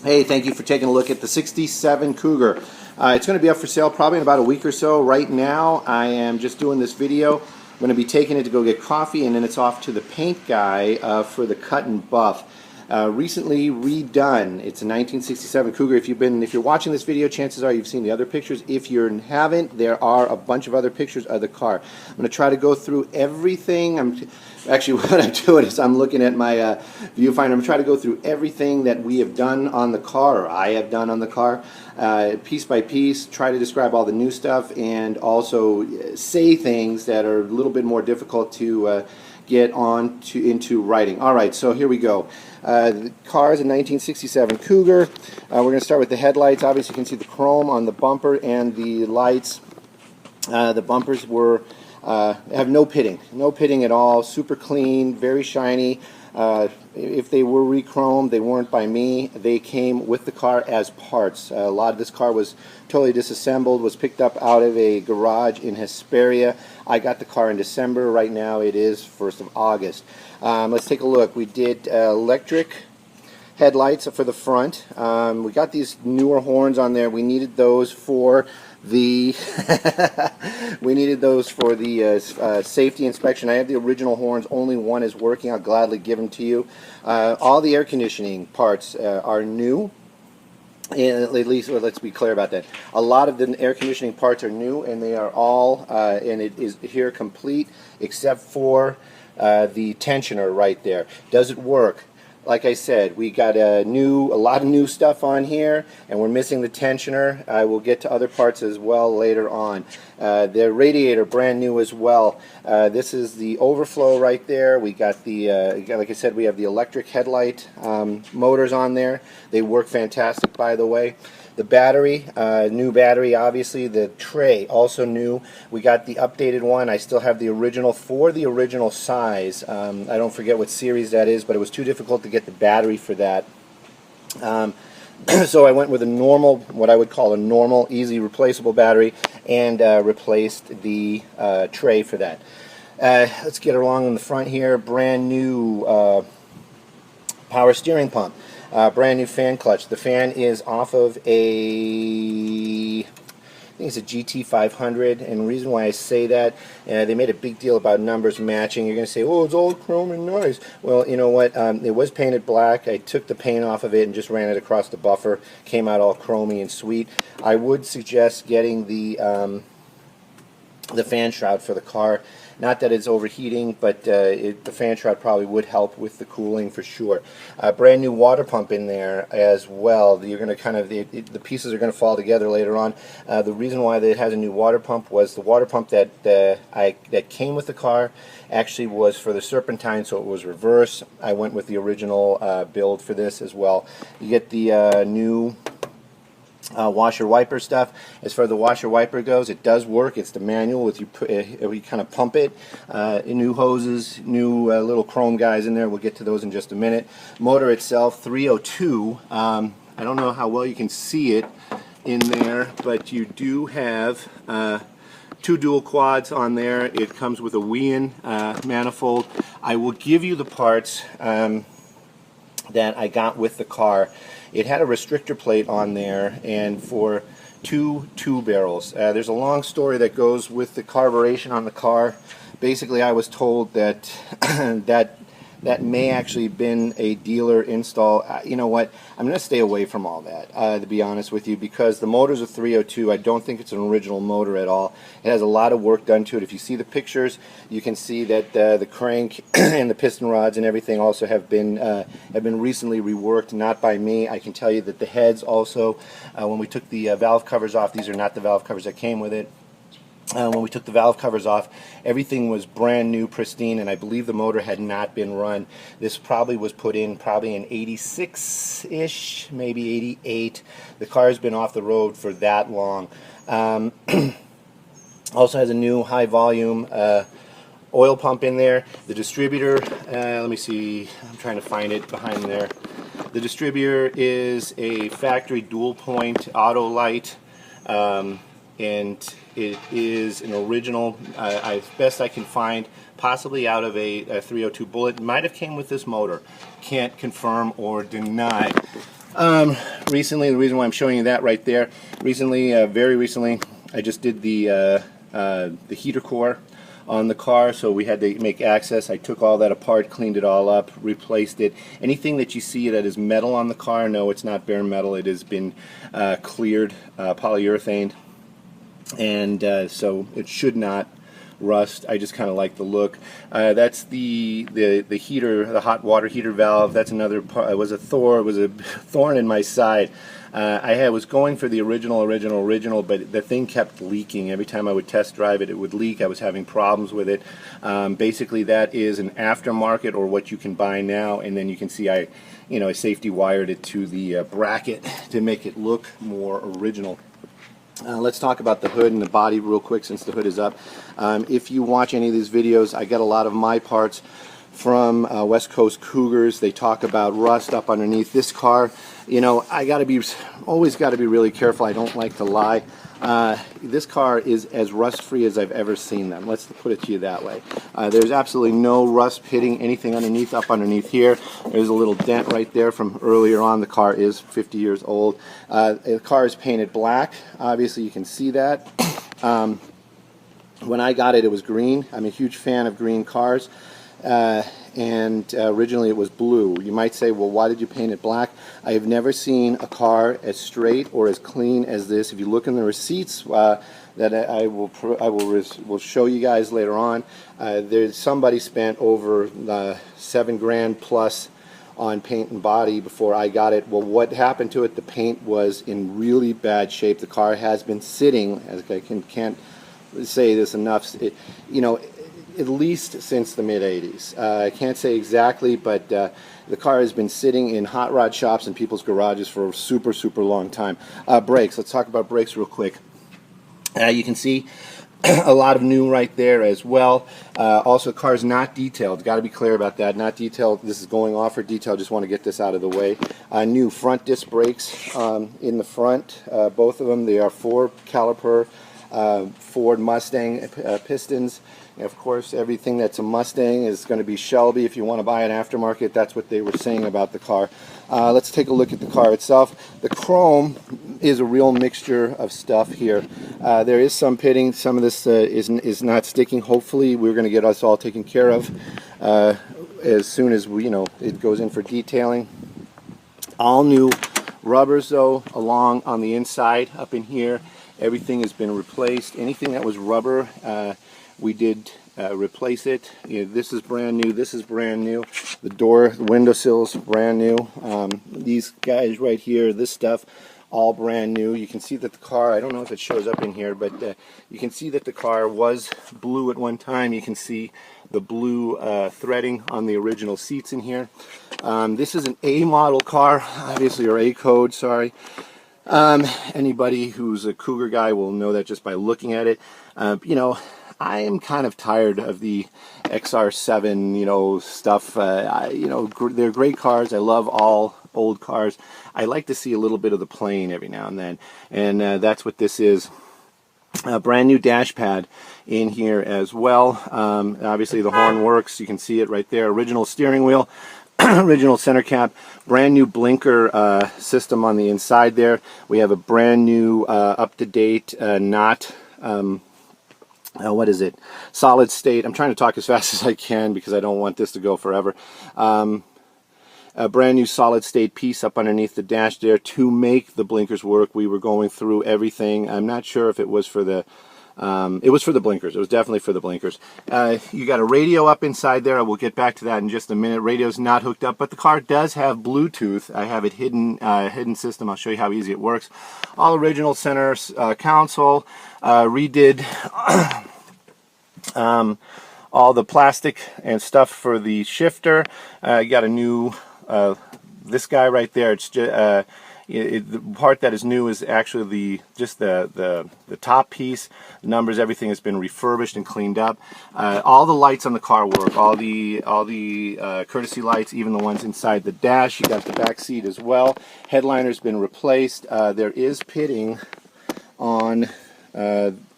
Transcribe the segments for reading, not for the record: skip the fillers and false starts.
Hey, thank you for taking a look at the 67 Cougar. It's going to be up for sale probably in about a week or so. Right now, I am just doing this video. I'm going to be taking it to go get coffee, and then it's off to the paint guy for the cut and buff. Recently redone. It's a 1967 Cougar. If you're watching this video, chances are you've seen the other pictures. If you haven't, there are a bunch of other pictures of the car. I'm going to try to go through everything. Actually, what I'm doing is I'm looking at my viewfinder. I'm going to try to go through everything that we have done on the car, or I have done on the car, piece by piece, try to describe all the new stuff, and also say things that are a little bit more difficult to get into writing. Alright, so here we go. The car is a 1967 Cougar. We're going to start with the headlights. Obviously you can see the chrome on the bumper and the lights. The bumpers have no pitting at all, super clean, very shiny. If they were re-chromed, they weren't by me. They came with the car as parts. A lot of this car was totally disassembled, was picked up out of a garage in Hesperia. I got the car in December. Right now it is 1st of August. Let's take a look. We did electric headlights for the front. We got these newer horns on there. We needed those for the safety inspection. I have the original horns. Only one is working. I'll gladly give them to you. All the air conditioning parts are new. At least, let's be clear about that. A lot of the air conditioning parts are new, and they are all, and it is here complete, except for the tensioner right there. Does it work? Like I said, we got a lot of new stuff on here, and we're missing the tensioner. I will get to other parts as well later on. The radiator, brand new as well. This is the overflow right there. We got the, like I said, we have the electric headlight motors on there. They work fantastic, by the way. The battery, new battery, obviously. The tray, also new. We got the updated one. I still have the original for the original size. I don't forget what series that is, but it was too difficult to get the battery for that. So I went with a normal, what I would call a normal, easy replaceable battery, and replaced the tray for that. Let's get along in the front here. Brand new power steering pump. Brand new fan clutch. The fan is off of I think it's a GT500, and the reason why I say that, they made a big deal about numbers matching. You're going to say, oh, it's all chrome and nice. Well, you know what, it was painted black. I took the paint off of it and just ran it across the buffer. Came out all chromy and sweet. I would suggest getting the fan shroud for the car. Not that it's overheating, but the fan shroud probably would help with the cooling for sure. Brand new water pump in there as well. You're going to kind of, the pieces are going to fall together later on. The reason why it has a new water pump was the water pump that came with the car actually was for the Serpentine, so it was reverse. I went with the original build for this as well. You get the new washer wiper stuff. As far as the washer wiper goes, it does work. It's the manual with you kind of pump it. New hoses, new little chrome guys in there. We'll get to those in just a minute. Motor itself, 302. I don't know how well you can see it in there, but you do have two dual quads on there. It comes with a Wien manifold. I will give you the parts that I got with the car. It had a restrictor plate on there, and for two barrels. There's a long story that goes with the carburation on the car. Basically, I was told that that may actually been a dealer install. You know what? I'm going to stay away from all that, to be honest with you, because the motor's a 302. I don't think it's an original motor at all. It has a lot of work done to it. If you see the pictures, you can see that the crank and the piston rods and everything also have been recently reworked, not by me. I can tell you that the heads also, when we took the valve covers off, these are not the valve covers that came with it. When we took the valve covers off, everything was brand new, pristine, and I believe the motor had not been run. This probably was put in in 86-ish, maybe 88. The car has been off the road for that long. Also has a new high volume oil pump in there. The distributor, let me see, I'm trying to find it behind there. The distributor is a factory dual point auto light. And it is an original, as best I can find, possibly out of a 302 Bullet. It might have came with this motor. Can't confirm or deny. Recently, the reason why I'm showing you that right there, recently, very recently, I just did the heater core on the car, so we had to make access. I took all that apart, cleaned it all up, replaced it. Anything that you see that is metal on the car, no, it's not bare metal. It has been cleared, polyurethane, and so it should not rust. I just kind of like the look. That's the heater, the hot water heater valve. That's another part. It was a thorn in my side. I was going for the original, but the thing kept leaking. Every time I would test drive it, it would leak. I was having problems with it. Basically, that is an aftermarket, or what you can buy now, and then you can see I safety wired it to the bracket to make it look more original. Let's talk about the hood and the body real quick, since the hood is up. If you watch any of these videos, I get a lot of my parts from West Coast Cougars. They talk about rust up underneath this car. I always got to be really careful. I don't like to lie. This car is as rust-free as I've ever seen them. Let's put it to you that way. There's absolutely no rust hitting anything up underneath here. There's a little dent right there from earlier on. The car is 50 years old. The car is painted black. Obviously, you can see that. When I got it, it was green. I'm a huge fan of green cars. And originally it was blue. You might say, well, why did you paint it black? I have never seen a car as straight or as clean as this. If you look in the receipts that I will show you guys later on, there's somebody spent over $7 grand plus on paint and body before I got it. Well, what happened to it? The paint was in really bad shape. The car has been sitting, as I can't say this enough, at least since the mid-'80s. I can't say exactly, but the car has been sitting in hot rod shops and people's garages for a super, super long time. Brakes. Let's talk about brakes real quick. You can see a lot of new right there as well. Also, the car is not detailed. Got to be clear about that. Not detailed. This is going off for detail. Just want to get this out of the way. New front disc brakes in the front. Both of them. They are 4-caliper Ford Mustang pistons. And of course, everything that's a Mustang is going to be Shelby. If you want to buy an aftermarket, that's what they were saying about the car. Let's take a look at the car itself. The chrome is a real mixture of stuff here. There is some pitting. Some of this is not sticking. Hopefully, we're going to get us all taken care of as soon as it goes in for detailing. All new rubbers, though, along on the inside up in here. Everything has been replaced. Anything that was rubber, we did replace it. This is brand new. This is brand new. The windowsills, brand new. These guys right here, this stuff, all brand new. You can see that the car, I don't know if it shows up in here, but you can see that the car was blue at one time. You can see the blue threading on the original seats in here. This is an A model car, obviously, or A code, sorry. Anybody who's a Cougar guy will know that just by looking at it. I am kind of tired of the XR7, stuff. They're great cars. I love all old cars. I like to see a little bit of the plain every now and then, and that's what this is. A brand new dash pad in here as well. Obviously the horn works. You can see it right there. Original steering wheel. Original center cap, brand new blinker system on the inside there. We have a brand new up-to-date what is it? Solid state. I'm trying to talk as fast as I can because I don't want this to go forever. A brand new solid state piece up underneath the dash there to make the blinkers work. We were going through everything. I'm not sure if it was for the it was for the blinkers. It was definitely for the blinkers. You got a radio up inside there. I will get back to that in just a minute. Radio's not hooked up, but the car does have Bluetooth. I have it hidden system. I'll show you how easy it works. All original center console. Redid all the plastic and stuff for the shifter. You got a new this guy right there. It's just the part that is new is actually just the top piece. The numbers, everything has been refurbished and cleaned up. All the lights on the car work. All the courtesy lights, even the ones inside the dash. You got the back seat as well. Headliner's been replaced. There is pitting on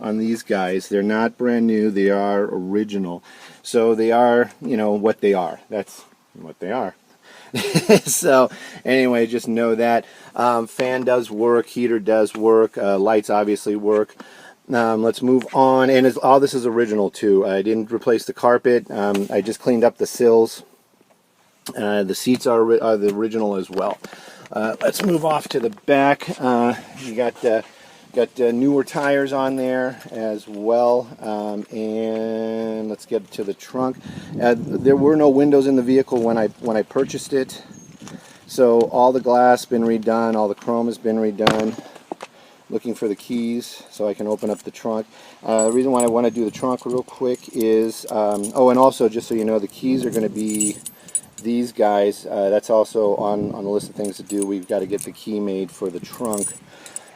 these guys. They're not brand new. They are original. So they are, what they are. That's what they are. So anyway, just know that. Fan does work, heater does work, lights obviously work. Let's move on, and all this is original too. I didn't replace the carpet. I just cleaned up the sills. The seats are the original as well. Let's move off to the back. You got newer tires on there as well, and let's get to the trunk. There were no windows in the vehicle when I purchased it, so all the glass been redone, all the chrome has been redone. Looking for the keys so I can open up the trunk. The reason why I want to do the trunk real quick is, oh, and also just so you know, the keys are going to be these guys. That's also on the list of things to do. We've got to get the key made for the trunk.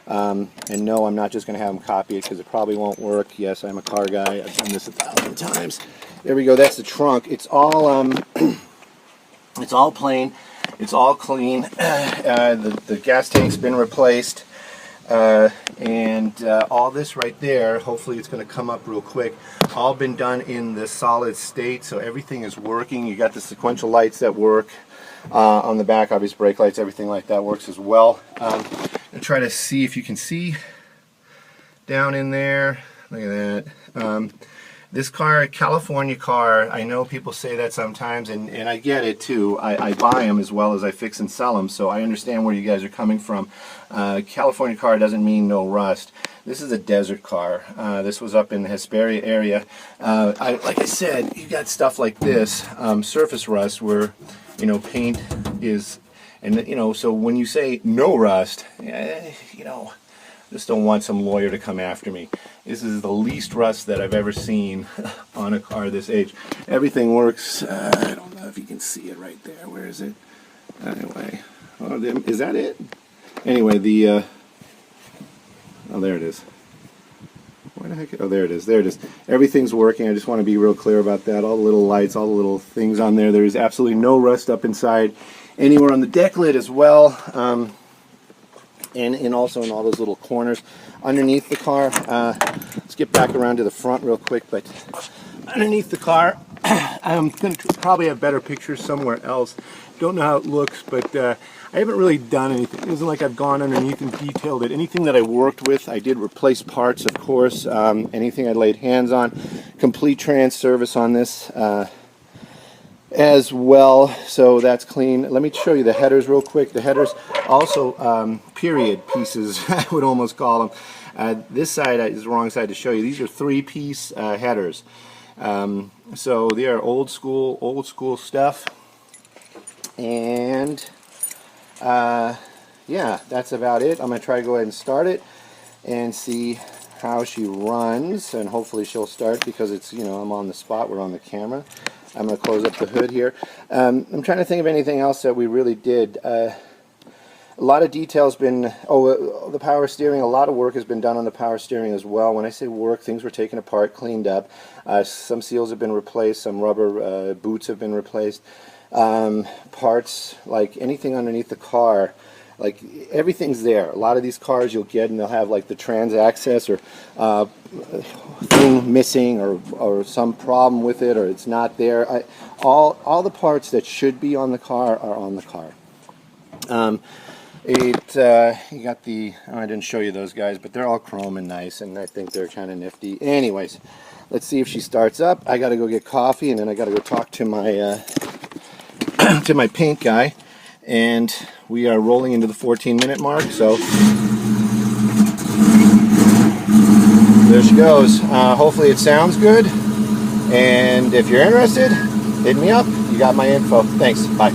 And no, I'm not just going to have them copy it because it probably won't work. Yes, I'm a car guy. I've done this 1,000 times. There we go. That's the trunk. It's all it's all plain. It's all clean. The gas tank's been replaced. And all this right there, hopefully it's going to come up real quick, all been done in the solid state, so everything is working. You got the sequential lights that work on the back, obvious brake lights, everything like that works as well. I'm going to try to see if you can see down in there. Look at that. This car, California car, I know people say that sometimes, and I get it too. I buy them as well as I fix and sell them, so I understand where you guys are coming from. California car doesn't mean no rust. This is a desert car. This was up in the Hesperia area. Like I said, you got stuff like this, surface rust, where, you know, paint is, and you know, so when you say no rust, you know, just don't want some lawyer to come after me. This is the least rust that I've ever seen on a car this age. Everything works. I don't know if you can see it right there. Where is it? Anyway, oh, is that it? Anyway, oh, there it is. Where the heck? Oh, there it is. There it is. Everything's working. I just want to be real clear about that. All the little lights, all the little things on there. There is absolutely no rust up inside. Anywhere on the deck lid as well. And also in all those little corners underneath the car. Let's get back around to the front real quick, but underneath the car, I'm going to probably have better pictures somewhere else. Don't know how it looks, but I haven't really done anything. It isn't like I've gone underneath and detailed it. Anything that I worked with, I did replace parts, of course. Anything I laid hands on. Complete trans service on this as well, so that's clean. Let me show you the headers real quick. The headers also period pieces, I would almost call them. This side is the wrong side to show you. These are 3-piece headers. So they are old school stuff. And yeah, that's about it. I'm going to try to go ahead and start it and see how she runs, and hopefully she'll start because it's, you know, I'm on the spot, we're on the camera. I'm going to close up the hood here. I'm trying to think of anything else that we really did. A lot of details been, the power steering, a lot of work has been done on the power steering as well. When I say work, things were taken apart, cleaned up. Some seals have been replaced, some rubber boots have been replaced. Parts, like anything underneath the car, like everything's there. A lot of these cars you'll get and they'll have like the trans access or thing missing or some problem with it, or it's not there. All the parts that should be on the car are on the car. You got the, oh, I didn't show you those guys, but they're all chrome and nice, and I think they're kind of nifty. Anyways, let's see if she starts up. I got to go get coffee, and then I got to go talk to my to my paint guy, and we are rolling into the 14-minute mark. So there she goes. Hopefully it sounds good, and if you're interested, hit me up. You got my info. Thanks. Bye.